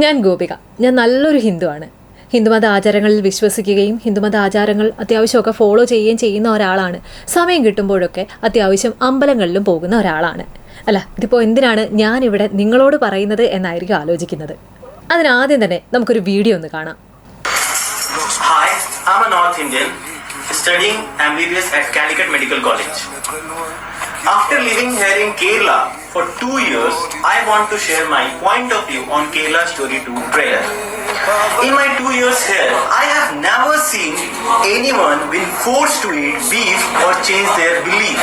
ഞാൻ ഗോപിക. ഞാൻ നല്ലൊരു ഹിന്ദുവാണ്. ഹിന്ദുമത ആചാരങ്ങളിൽ വിശ്വസിക്കുകയും ഹിന്ദുമത ആചാരങ്ങൾ അത്യാവശ്യമൊക്കെ ഫോളോ ചെയ്യുകയും ചെയ്യുന്ന ഒരാളാണ്. സമയം കിട്ടുമ്പോഴൊക്കെ അത്യാവശ്യം അമ്പലങ്ങളിലും പോകുന്ന ഒരാളാണ്. അല്ല, ഇതിപ്പോൾ എന്തിനാണ് ഞാനിവിടെ നിങ്ങളോട് പറയുന്നത് എന്നായിരിക്കും ആലോചിക്കുന്നത്. അതിനാദ്യം തന്നെ നമുക്കൊരു വീഡിയോ ഒന്ന് കാണാം. Hi, I'm a North Indian studying MBBS at Calicut Medical College. After living here in Kerala for 2 years, I want to share my point of view on Kerala Story 2 trailer. In my 2 years here, I have never seen anyone being forced to eat beef or change their belief.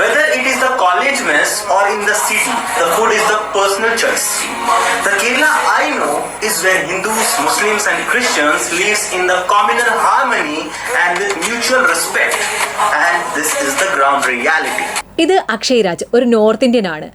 Whether it is the college mess or in the city, the food is the personal choice. The Kerala I know is where Hindus, Muslims and Christians lives in the communal harmony and with mutual respect. And this is the ground reality. ഇത് അക്ഷയ് രാജ്, ഒരു north Indian ആണ്.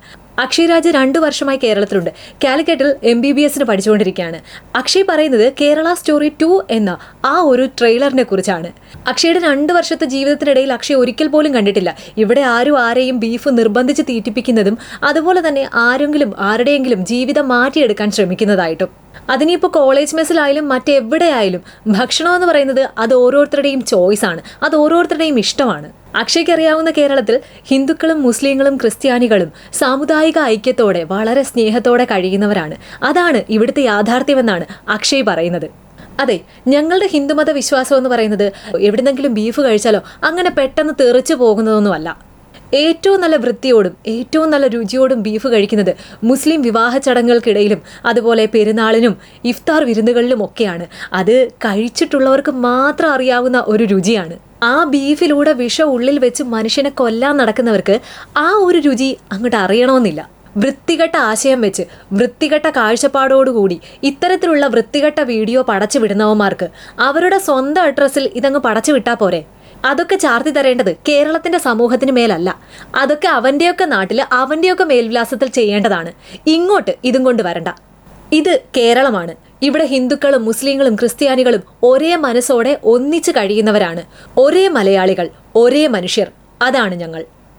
അക്ഷയ് രാജ് 2 വർഷമായി കേരളത്തിലുണ്ട്. കാലിക്കറ്റിൽ MBBS പഠിച്ചുകൊണ്ടിരിക്കുകയാണ്. അക്ഷയ് പറയുന്നത് Kerala story 2 എന്ന ആ ഒരു ട്രെയിലറിനെ കുറിച്ചാണ്. അക്ഷയുടെ 2 വർഷത്തെ ജീവിതത്തിനിടയിൽ അക്ഷയ് ഒരിക്കൽ പോലും കണ്ടിട്ടില്ല ഇവിടെ ആരും ആരെയും ബീഫ് നിർബന്ധിച്ച് തീറ്റിപ്പിക്കുന്നതും അതുപോലെ തന്നെ ആരുടെയെങ്കിലും ജീവിതം മാറ്റിയെടുക്കാൻ ശ്രമിക്കുന്നതായിട്ടും. അതിനിപ്പോൾ കോളേജ് മെസ്സിലായാലും മറ്റെവിടെയായാലും ഭക്ഷണം എന്ന് പറയുന്നത് അത് ഓരോരുത്തരുടെയും ചോയ്സാണ്, അത് ഓരോരുത്തരുടെയും ഇഷ്ടമാണ്. അക്ഷയ്ക്ക് അറിയാവുന്ന കേരളത്തിൽ ഹിന്ദുക്കളും മുസ്ലിങ്ങളും ക്രിസ്ത്യാനികളും സാമുദായിക ഐക്യത്തോടെ വളരെ സ്നേഹത്തോടെ കഴിയുന്നവരാണ്. അതാണ് ഇവിടുത്തെ യാഥാർത്ഥ്യമെന്നാണ് അക്ഷയ് പറയുന്നത്. അതെ, ഞങ്ങളുടെ ഹിന്ദുമത വിശ്വാസം എന്ന് പറയുന്നത് എവിടെന്നെങ്കിലും ബീഫ് കഴിച്ചാലോ അങ്ങനെ പെട്ടെന്ന് തെറിച്ചു പോകുന്നതൊന്നുമല്ല. ഏറ്റവും നല്ല വൃത്തിയോടും ഏറ്റവും നല്ല രുചിയോടും ബീഫ് കഴിക്കുന്നത് മുസ്ലിം വിവാഹ ചടങ്ങുകൾക്കിടയിലും അതുപോലെ പെരുന്നാളിനും ഇഫ്താർ വിരുന്നുകളിലും ഒക്കെയാണ്. അത് കഴിച്ചിട്ടുള്ളവർക്ക് മാത്രം അറിയാവുന്ന ഒരു രുചിയാണ്. ആ ബീഫിലൂടെ വിഷം ഉള്ളിൽ വെച്ച് മനുഷ്യനെ കൊല്ലാൻ നടക്കുന്നവർക്ക് ആ ഒരു രുചി അങ്ങോട്ട് അറിയണമെന്നില്ല. വൃത്തികെട്ട ആശയം വെച്ച് വൃത്തികെട്ട കാഴ്ചപ്പാടോടുകൂടി ഇത്തരത്തിലുള്ള വൃത്തികെട്ട വീഡിയോ പടച്ചു വിടുന്നവന്മാർക്ക് അവരുടെ സ്വന്തം അഡ്രസ്സിൽ ഇതങ്ങ് പടച്ചു വിട്ടാൽ പോരെ? അതൊക്കെ ചാർത്തി തരേണ്ടത് കേരളത്തിന്റെ സമൂഹത്തിന് മേലല്ല. അതൊക്കെ അവൻ്റെയൊക്കെ നാട്ടിൽ അവൻ്റെയൊക്കെ മേൽവിലാസത്തിൽ ചെയ്യേണ്ടതാണ്. ഇങ്ങോട്ട് ഇതും കൊണ്ട് വരണ്ട. ഇത് കേരളമാണ്. ഇവിടെ ഹിന്ദുക്കളും മുസ്ലിങ്ങളും ക്രിസ്ത്യാനികളും ഒരേ മനസ്സോടെ ഒന്നിച്ച് കഴിയുന്നവരാണ്. ഒരേ മലയാളികൾ, ഒരേ മനുഷ്യർ. അതാണ് ഞങ്ങൾ.